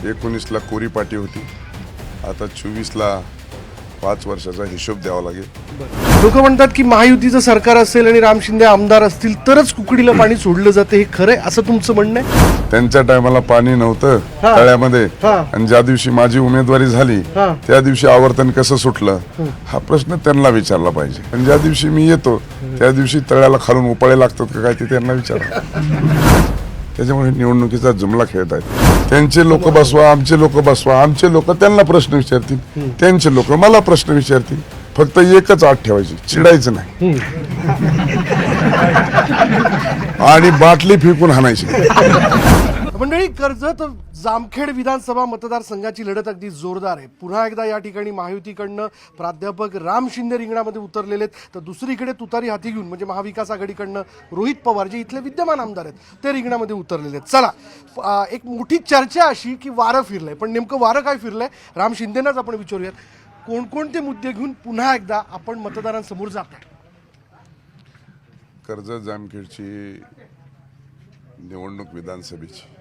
19ला कोरी पाटी होती, आता 24ला 5 वर्षाचा हिशोब द्यावा लागेल. लोक म्हणतात की महायुतीचं सरकार असेल आणि राम शिंदे आमदार असतील तरच कुकडीला पाणी सोडलं जाते, हे खरंय असं तुमचं म्हणणं आहे? त्यांच्या टायमाला पाणी नव्हतं तळ्यामध्ये, आणि ज्या दिवशी माझी उमेदवारी झाली त्या दिवशी आवर्तन कसं सुटलं हा प्रश्न त्यांना विचारला पाहिजे. पण ज्या दिवशी मी येतो त्या दिवशी तळ्याला खालून उपाळे लागतात का काय ते त्यांना विचारा. त्याच्यामुळे निवडणुकीचा जुमला खेळत आहेत. त्यांचे लोक बसवा, आमचे लोक बसवा, आमचे लोक त्यांना प्रश्न विचारतील, त्यांचे लोक मला प्रश्न विचारतील. फक्त एकच आठ ठेवायची, चिडायचं नाही आणि बाटली फेकून हाणायची. मंडळी, कर्जत जामखेड विधानसभा मतदारसंघाची लढत अगदी जोरदार आहे. पुन्हा एकदा या ठिकाणी महायुतीकडनं प्राध्यापक राम शिंदे रिंगणामध्ये उतरलेले आहेत, तर दुसरीकडे तुतारी हाती घेऊन म्हणजे महाविकास आघाडीकडनं रोहित पवार जे इथले विद्यमान आमदार आहेत ते रिंगणामध्ये उतरलेले आहेत. चला, एक मोठी चर्चा अशी की वारं फिरलंय, पण नेमकं वारं काय फिरलंय राम शिंदेनाच आपण विचारूयात. कोणकोणते मुद्दे घेऊन पुन्हा एकदा आपण मतदारांसमोर जातो? कर्जत जामखेडची निवडणूक विधानसभेची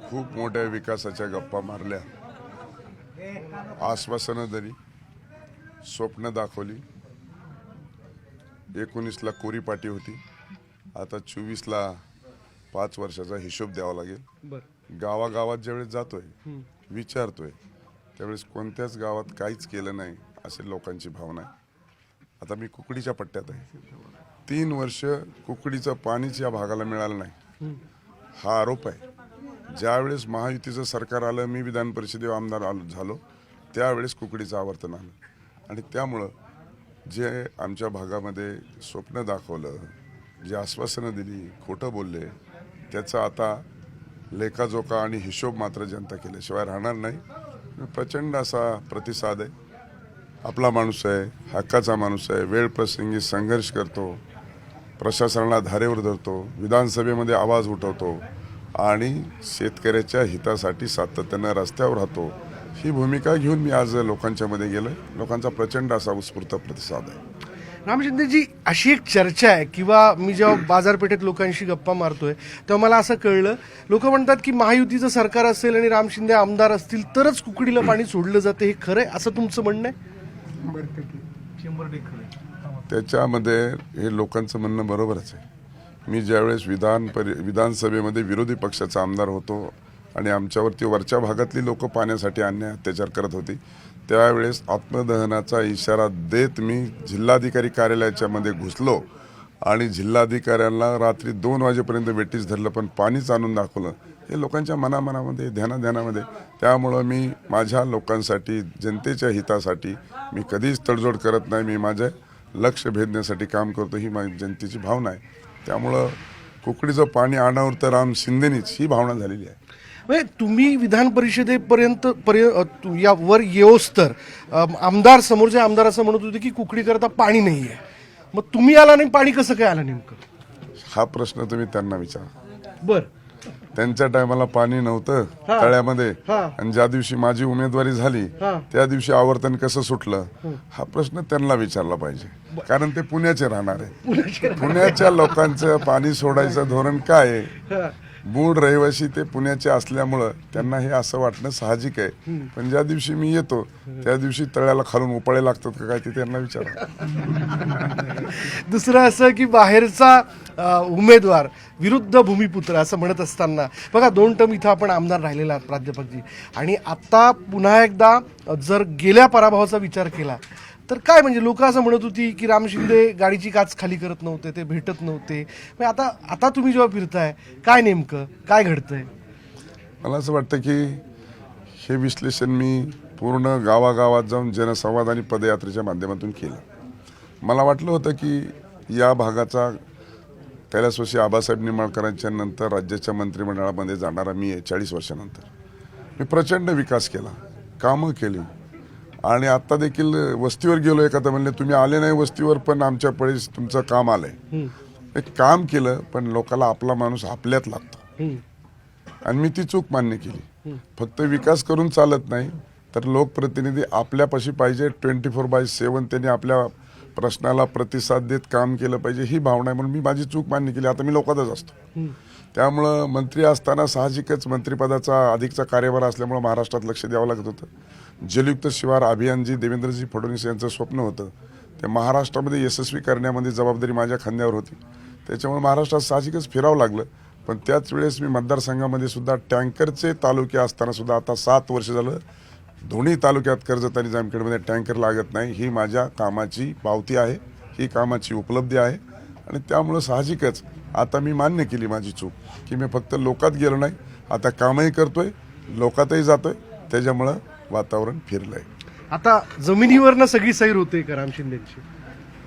खूप मोठ्या विकासाच्या गप्पा मारल्या, आश्वासनं दिली, स्वप्न दाखवली. 19ला कोरी पाटी होती, आता 24ला 5 वर्षाचा हिशोब द्यावा लागेल. गावागावात ज्यावेळेस जातोय, विचारतोय, त्यावेळेस कोणत्याच गावात काहीच केलं नाही असे लोकांची भावना आहे. आता मी कुकडीच्या पट्ट्यात आहे. 3 वर्ष कुकडीचं पाणीच या भागाला मिळालं नाही हा आरोप आहे. ज्यावेळेस महायुतीचं सरकार आलं, मी विधान परिषदेवर आमदार झालो, त्यावेळेस कुकडीचं आवर्तन आलं. आणि त्यामुळं जे आमच्या भागामध्ये स्वप्न दाखवलं, जे आश्वासनं दिली, खोटं बोलले, त्याचा आता लेखाजोखा आणि हिशोब मात्र जनता केल्याशिवाय राहणार नाही. प्रचंड असा प्रतिसाद आहे. आपला माणूस आहे, हक्काचा माणूस आहे, वेळ प्रसंगी संघर्ष करतो, प्रशासनाला धारेवर धरतो, विधानसभेमध्ये आवाज उठवतो आणि शेतकऱ्याच्या हितासाठी सातत्यानं रस्त्यावर राहतो. ही भूमिका घेऊन मी आज लोकांच्या मध्ये गेलोय. लोकांचा प्रचंड असा उत्स्फूर्त प्रतिसाद आहे. राम शिंदेजी, अशी एक चर्चा आहे किंवा मी जेव्हा बाजारपेठेत लोकांशी गप्पा मारतोय तेव्हा मला असं कळलं, लोक म्हणतात की महायुतीचं सरकार असेल आणि राम शिंदे आमदार असतील तरच कुकडीला पाणी सोडलं जाते, हे खरंय असं तुमचं म्हणणं आहे? त्याच्यामध्ये हे लोकांचं म्हणणं बरोबरच आहे. मी ज्यावेळेस विधानसभेमध्ये विरोधी पक्षाचा आमदार होतो आणि आमच्यावरती वरच्या भागातली लोक पाण्यासाठी अन्याय अत्याचार करत होती, त्यावेळेस आत्मदहनाचा इशारा देत मी जिल्हाधिकारी कार्यालयाच्या मध्ये घुसलो आणि जिल्हाधिकाऱ्यांना रात्री 2 वाजेपर्यंत वेटीस धरलं, पण पाणीच आणून दाखवलं. हे लोकांच्या मनामध्ये ध्यानामध्ये. त्यामुळं मी माझ्या लोकांसाठी, जनतेच्या हितासाठी मी कधीच तडजोड करत नाही. मी माझं लक्ष भेदण्यासाठी काम करतो, ही माझी जनतेची भावना आहे. त्यामुळं कुकडीचं पाणी आणावर तर राम शिंदेनीच, ही भावना झालेली आहे. म्हणजे तुम्ही विधान परिषदेपर्यंत या वर येऊस तर आमदार, समोरचे आमदार असं म्हणत होते की कुकडी करता पाणी नाही आहे, मग तुम्ही आला नाही, पाणी कसं काय आलं नेमकं? हा प्रश्न तुम्ही त्यांना विचारा. बर, त्यांच्या टायमाला पाणी नव्हतं तळ्यामध्ये, आणि ज्या दिवशी माझी उमेदवारी झाली त्या दिवशी आवर्तन कसं सुटलं हा प्रश्न त्यांना विचारला पाहिजे. कारण ते पुण्याचे राहणार आहे. पुण्याच्या लोकांचं पाणी सोडायचं धोरण काय आहे? मूळ रहिवासी ते पुण्याचे असल्यामुळं त्यांना हे असं वाटणं साहजिक आहे. पण ज्या दिवशी मी येतो त्या दिवशी तळ्याला खालून उपाळे लागतात का काय ते त्यांना विचारा. दुसरं असं की बाहेरचा उमेदवार विरुद्ध भूमिपुत्र असं म्हणत असताना बघा, 2 टर्म इथं आपण आमदार राहिलेला आहात प्राध्यापकजी, आणि आता पुन्हा एकदा जर गेल्या पराभवाचा विचार केला तर काय, म्हणजे लोक असं म्हणत होती की राम शिंदे गाडीची काच खाली करत नव्हते, ते भेटत नव्हते. आता तुम्ही जेव्हा फिरताय, काय नेमकं काय घडतंय? मला असं वाटतं की हे विश्लेषण मी पूर्ण गावागावात जाऊन जनसंवाद आणि पदयात्रेच्या माध्यमातून केलं. मला वाटलं होतं की या भागाचा कैलासवासी आबासाहेब निंबाळकरांच्या नंतर राज्याच्या मंत्रिमंडळामध्ये जाणारा मी आहे. 40 वर्षानंतर मी प्रचंड विकास केला, कामं केली, आणि आता देखील वस्तीवर गेलो. एखादं म्हणले तुम्ही आले नाही वस्तीवर, पण आमच्या पळीस तुमचं काम आलंय. एक काम केलं, पण लोकांना आपला माणूस आपल्यात लागतो, आणि मी ती चूक मान्य केली. फक्त विकास करून चालत नाही, तर लोकप्रतिनिधी आपल्यापाशी पाहिजे. 24/7 त्यांनी आपल्या प्रश्नाला प्रतिसाद देत काम केलं पाहिजे, ही भावना आहे. म्हणून मी माझी चूक मान्य केली. आता मी लोकातच असतो. त्यामुळं मंत्री असताना साहजिकच मंत्रिपदाचा अधिकचा कार्यभार असल्यामुळं महाराष्ट्रात लक्ष द्यावं लागत होतं. जलयुक्त शिवार अभियान जी देवेंद्रजी फडणवीस यांचं स्वप्न होतं ते महाराष्ट्रामध्ये यशस्वी करण्यामध्ये जबाबदारी माझ्या खांद्यावर होती. त्याच्यामुळे महाराष्ट्रात साहजिकच फिरावं लागलं. पण त्याच वेळेस मी मतदारसंघामध्ये सुद्धा टँकरचे तालुके असताना सुद्धा आता 7 वर्ष झालं दोन्ही तालुक्यात कर्जत आणि जामखेडमध्ये टँकर लागत नाही. ही माझ्या कामाची पावती आहे, ही कामाची उपलब्धी आहे. आणि त्यामुळं साहजिकच आता मी मान्य केली माझी चूक की मी फक्त लोकात गेलो नाही, आता कामही करतोय, लोकातही जातोय. त्याच्यामुळं वातावरण फिरलंय. आता जमिनीवरनं सगळी सैर होते का राम शिंदेची?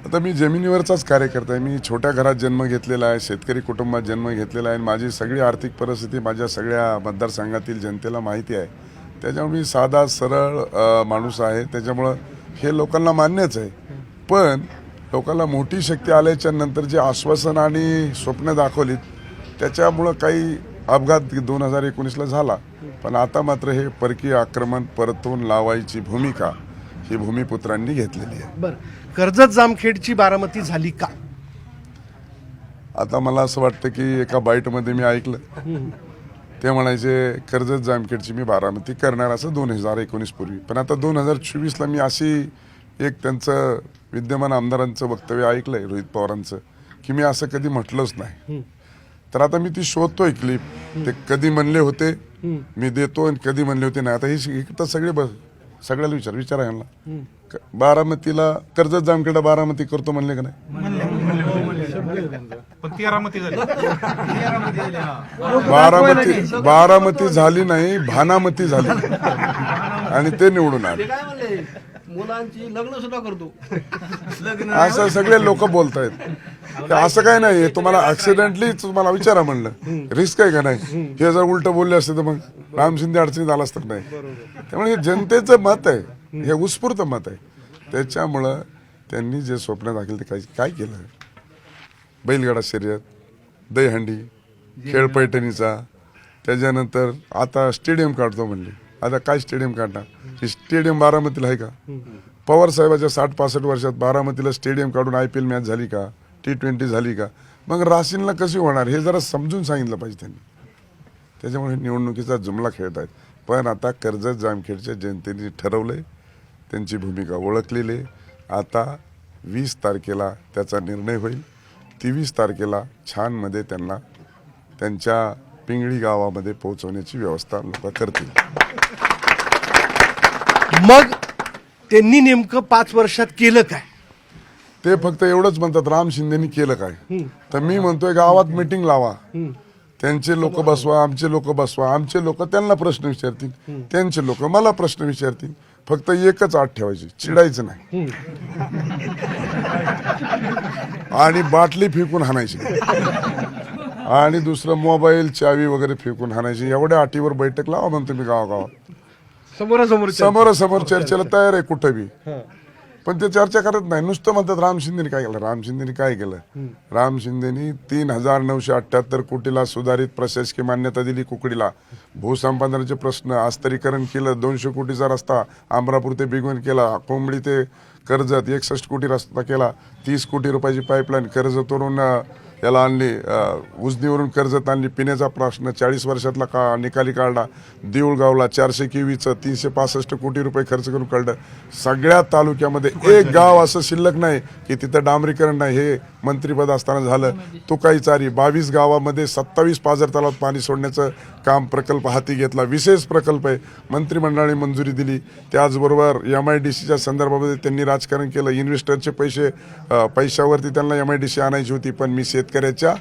आता मी जमिनीवरचाच कार्यकर्ता आहे. मी छोट्या घरात जन्म घेतलेला आहे, शेतकरी कुटुंबात जन्म घेतलेला आहे. माझी सगळी आर्थिक परिस्थिती माझ्या सगळ्या मतदारसंघातील जनतेला माहिती आहे. त्याच्यामुळे मी साधा सरळ माणूस आहे. त्याच्यामुळं हे लोकांना मान्यच आहे. पण लोकांना मोठी शक्ती आल्याच्या नंतर जे आश्वासन आणि स्वप्न दाखवलीत त्याच्यामुळं काही अपघात 2019ला झाला. पण आता मात्र हे परकीय आक्रमण परतून लावायची भूमिका ही भूमिपुत्रांनी घेतलेली आहे. बरं, कर्जत जामखेडची बारामती झाली का? आता मला असं वाटतं की एका बाईटमध्ये मी ऐकलं ते म्हणायचे कर्जत जामखेडची मी बारामती करणार असं 2019 पूर्वी. पण आता 2024ला मी अशी एक त्यांचं विद्यमान आमदारांचं वक्तव्य ऐकलंय रोहित पवारांचं की मी असं कधी म्हटलंच नाही. तर आता मी ती शोधतोय क्लिप. ते कधी म्हणले होते मी देतो आणि कधी म्हणले होते नाही. आता ही तर सगळ्याला विचारा यांना. बारामतीला कर्जत जामखेडा बारामती करतो म्हणले का नाही? बारामती झाली नाही, भानामती झाली आणि ते निवडून आले. मुलांची लग्न सुद्धा करतो. असं सगळे लोक बोलतायत. असं काय नाही. तुम्हाला ऍक्सिडेंटली तुम्हाला विचारा म्हणलं रिस्क आहे का नाही. हे जर उलट बोलले असते तर मग राम शिंदे अडचणीत आला असतं नाही. त्यामुळे हे जनतेचं मत आहे, हे उत्स्फूर्त मत आहे. त्याच्यामुळं त्यांनी जे स्वप्न दाखल ते काय केलं. बैलगाडा शर्यत, दहीहंडी, खेळ पैठणीचा, त्याच्यानंतर आता स्टेडियम काढतो म्हणले. आता काय स्टेडियम काढणार? हे स्टेडियम बारामतीला आहे का? पवार साहेबाच्या 60-65 वर्षात बारामतीला स्टेडियम काढून IPL मॅच झाली का? T20 झाली का? मग राशीनला कशी होणार हे जरा समजून सांगितलं पाहिजे त्यांनी. त्याच्यामुळे निवडणुकीचा जुमला खेळत आहेत. पण आता कर्जत जामखेडच्या जनतेने ठरवलंय, त्यांची भूमिका ओळखलेली आहे. आता 20 तारखेला त्याचा निर्णय होईल. 23 तारखेला छानमध्ये त्यांना त्यांच्या पिंगळी गावामध्ये पोहोचवण्याची व्यवस्था लोक करतील. मग त्यांनी नेमकं 5 वर्षात केलं काय? ते फक्त एवढंच म्हणतात राम शिंदेनी केलं काय. तर मी म्हणतोय गावात मीटिंग लावा, त्यांचे लोक बसवा, आमचे लोक बसवा. आमचे लोक त्यांना प्रश्न विचारतील, त्यांचे लोक मला प्रश्न विचारतील. फक्त एकच आठ ठेवायची, चिडायचं नाही आणि बाटली फेकून हाणायची आणि दुसरं मोबाईल चावी वगैरे फेकून हाणायची. एवढ्या अटीवर बैठक लावा म्हणतो मी गावागावात. समोरासमोर चर्चेला तयार आहे कुठं बी. पण ते चर्चा करत नाही, नुसतं म्हणतात राम शिंदेनी काय केलं. राम शिंदेनी काय केलं? राम शिंदेनी 3,978 कोटीला सुधारित प्रशासकीय मान्यता दिली कुकडीला. भूसंपादनाचे प्रश्न आस्तरीकरण केलं. 200 कोटीचा रस्ता अमरापूर ते बिगवण केला. कोंबडी ते कर्जत 61 कोटी रस्ता केला. 30 कोटी रुपयाची पाईपलाईन कर्जतवरून याला आणली, उजनीवरून कर्जत आणली. पिण्याचा प्रश्न 40 वर्षातला निकाली काढला. देऊळगावला 400 KVचं 365 कोटी रुपये खर्च करून काढलं. सगळ्या तालुक्यामध्ये एक गाव असं शिल्लक नाही की तिथं डांबरीकरण नाही. हे मंत्रिपद असताना झालं. तुकाईचारी 22 गावामध्ये 27 पाझर तलावात पाणी सोडण्याचं काम प्रकल्प हाती घेतला. विशेष प्रकल्प आहे, मंत्रिमंडळाने मंजुरी दिली. त्याचबरोबर MIDCच्या संदर्भामध्ये त्यांनी राजकारण केलं. इन्व्हेस्टरचे पैशावरती त्यांना MIDC आणायची होती, पण मी शेतकऱ्याच्या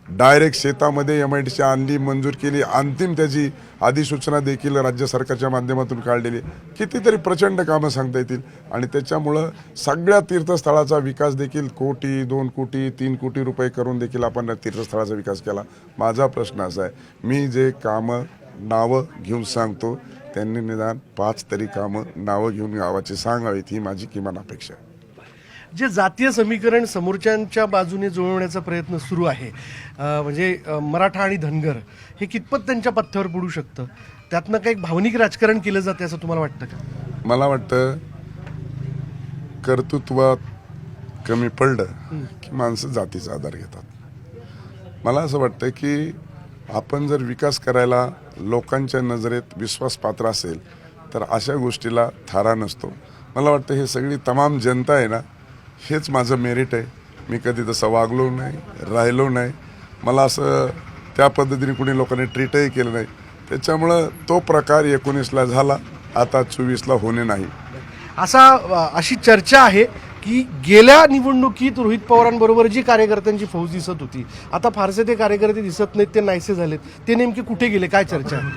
डायरेक्ट शेतामध्ये MIDC आणली, मंजूर केली. अंतिम त्याची अधिसूचना देखील राज्य सरकारच्या माध्यमातून काढलेली. कितीतरी प्रचंड कामं सांगता येतील. आणि त्याच्यामुळं सगळ्या तीर्थस्थळाचा विकास देखील कोटी, 2 कोटी, 3 कोटी रुपये करून देखील आपण तीर्थस्थळाचा विकास केला. माझा प्रश्न असा आहे, मी जे कामं नावं घेऊन सांगतो त्यांनी निदान 5 तरी कामं नावं घेऊन गावाची सांगावीत, ही माझी किमान अपेक्षा आहे. जे जातीय समीकरण समोरच्यांच्या बाजूने जुळवण्याचा प्रयत्न सुरू आहे, म्हणजे मराठा आणि धनगर, हे कितपत त्यांच्या पथ्यावर पडू शकतं? त्यातनं काही भावनिक राजकारण केलं जाते असं तुम्हाला वाटतं का? मला वाटतं कर्तृत्वात कमी पडलं की माणसं जातीचा आधार घेतात. मला असं वाटतं की आपण जर विकास करायला लोकांच्या नजरेत विश्वासपात्र असेल तर अशा गोष्टीला थारा नसतो. मला वाटतं हे सगळी तमाम जनता आहे ना, हेच माझं मेरिट आहे. मी कधी तसं वागलो नाही, राहिलो नाही. मला असं त्या पद्धतीने कुणी लोकांनी ट्रीटही केलं नाही. त्याच्यामुळं तो प्रकार 19ला झाला, आता 24ला होणे नाही. अशी चर्चा आहे की गेल्या निवडणुकीत रोहित पवारांबरोबर जी कार्यकर्त्यांची फौज दिसत होती, आता फारसे ते कार्यकर्ते दिसत नाहीत, ते नाहीसे झालेत. ते नेमके कुठे गेले, काय चर्चा आहे?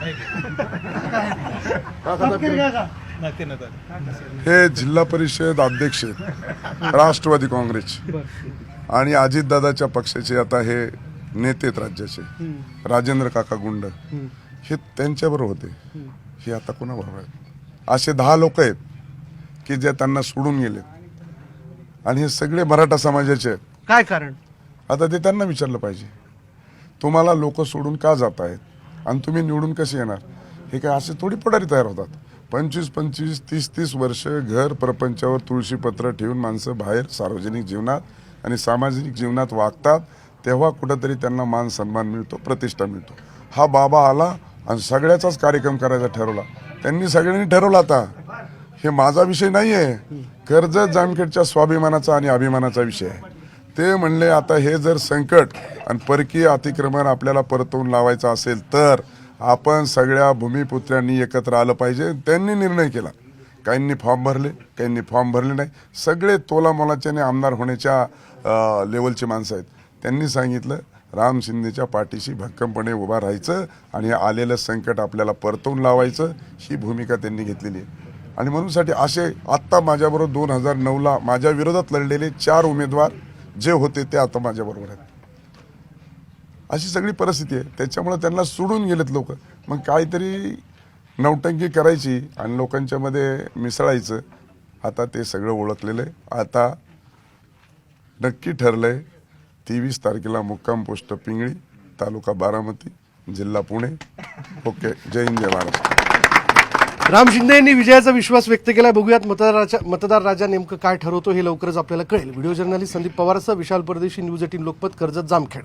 हे जिल्हा परिषद अध्यक्ष राष्ट्रवादी काँग्रेस आणि अजितदादाच्या पक्षाचे आता हे नेते आहेत राज्याचे, राजेंद्र काका गुंड, हे त्यांच्याबरोबर होते. हे आता कोणाबरोबर आहेत? असे 10 लोक आहेत की जे त्यांना सोडून गेलेत आणि हे सगळे मराठा समाजाचे आहेत. काय कारण? आता ते त्यांना विचारलं पाहिजे. तुम्हाला लोक सोडून का जात आहेत आणि तुम्ही निवडून कसे येणार? हे काय असे थोडी पुढारी तयार होतात? 25-25, 30-30 वर्ष घर प्रपंचावर तुळशीपत्र ठेवून माणसं बाहेर सार्वजनिक जीवनात आणि सामाजिक जीवनात वागतात, तेव्हा कुठंतरी त्यांना मान सन्मान मिळतो, प्रतिष्ठा मिळतो. हा बाबा आला आणि सगळ्याचाच कार्यक्रम करायचा ठरवला. त्यांनी सगळ्यांनी ठरवलं. आता हे माझा विषय नाही आहे, कर्जत जामखेडच्या स्वाभिमानाचा आणि अभिमानाचा विषय आहे. ते म्हणले आता हे जर संकट आणि परकीय अतिक्रमण आपल्याला परतवून लावायचं असेल तर आपण सगळ्या भूमिपुत्रांनी एकत्र आलं पाहिजे. त्यांनी निर्णय केला. काहींनी फॉर्म भरले, काहींनी फॉर्म भरले नाही. सगळे तोलामोलाच्याने आमदार होण्याच्या लेवलचे माणसं आहेत. त्यांनी सांगितलं राम शिंदेच्या पाठीशी भक्कमपणे उभा राहायचं आणि हे आलेलं संकट आपल्याला परतवून लावायचं, ही भूमिका त्यांनी घेतलेली आहे. आणि म्हणूनसाठी असे आत्ता माझ्याबरोबर 2009ला माझ्या विरोधात लढलेले 4 उमेदवार जे होते ते आता माझ्याबरोबर आहेत. अशी सगळी परिस्थिती आहे. त्याच्यामुळे त्यांना सोडून गेलेत लोक. मग काहीतरी नौटंकी करायची आणि लोकांच्या मध्ये मिसळायचं. आता ते सगळं ओळखलेलं आहे. आता नक्की ठरलंय 23 तारखेला मुक्काम पोस्ट पिंगळी, तालुका बारामती, जिल्हा पुणे. ओके. जय हिंद, जय महाराष्ट्र. राम शिंदे यांनी विजयाचा विश्वास व्यक्त केला. बघूयात मतदार राजा नेमकं काय ठरवतो हे लवकरच आपल्याला कळेल. व्हिडिओ जर्नलिस्ट संदीप पवारसह विशाल परदेशी, न्यूज 18 लोकमत, कर्जत, जामखेड.